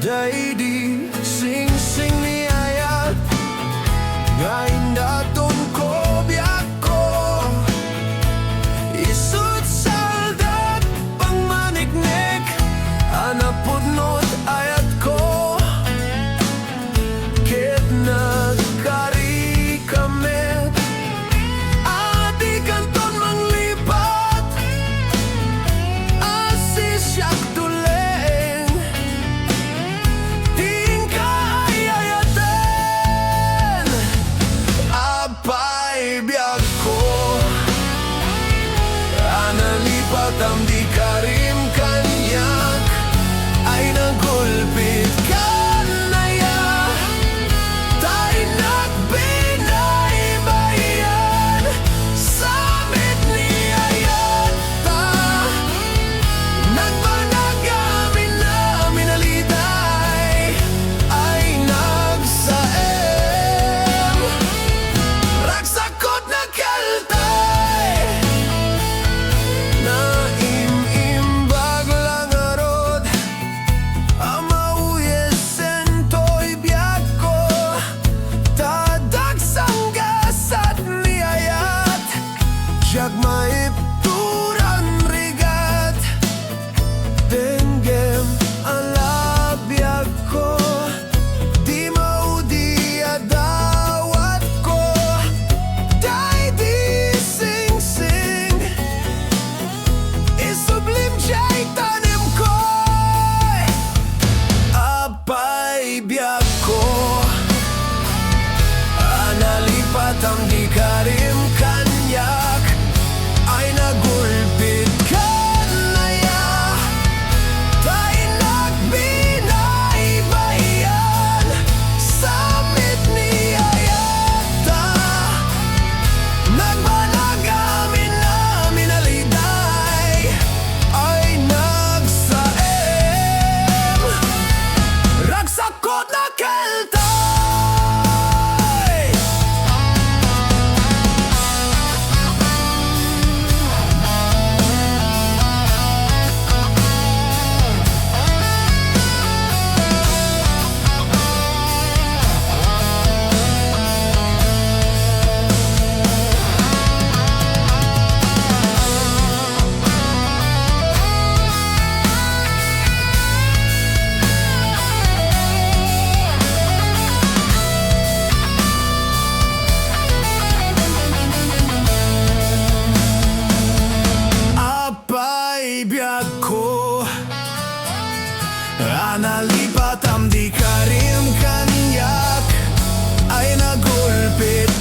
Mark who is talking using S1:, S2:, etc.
S1: Daydi sing-sing ni ayat ngayon daton ko biyak ko isut saldat pangmaniknik anapudnot ayat ko kit nagkari kami adi kanton manglipat asis yak tuleng tingka ayayatan apay biyak ko analipat ang di karim kanyak ay nagulpit kanaya tay nagbinaybayan samit ni ayata nagbanagamin na minaliday ay nagsaem ragsakot na kaltay na imimbag lang arod amawiyesen to'y biyak ko tadagsang gasat ni ayat siyak maipturan rigat denggem alabyak ko di maudi adawat ko day di sing-sing isublim siya'y tanim ko apay biyak ko analipat ang di karim kanyak ay nagulpit kanaya tay nagbinaybayan samit ni ayata nagbanagamin na minaliday ay nagsaem ragsakot na kaltay apay biyak ko analipat ang di karim kanyak ay nagulpit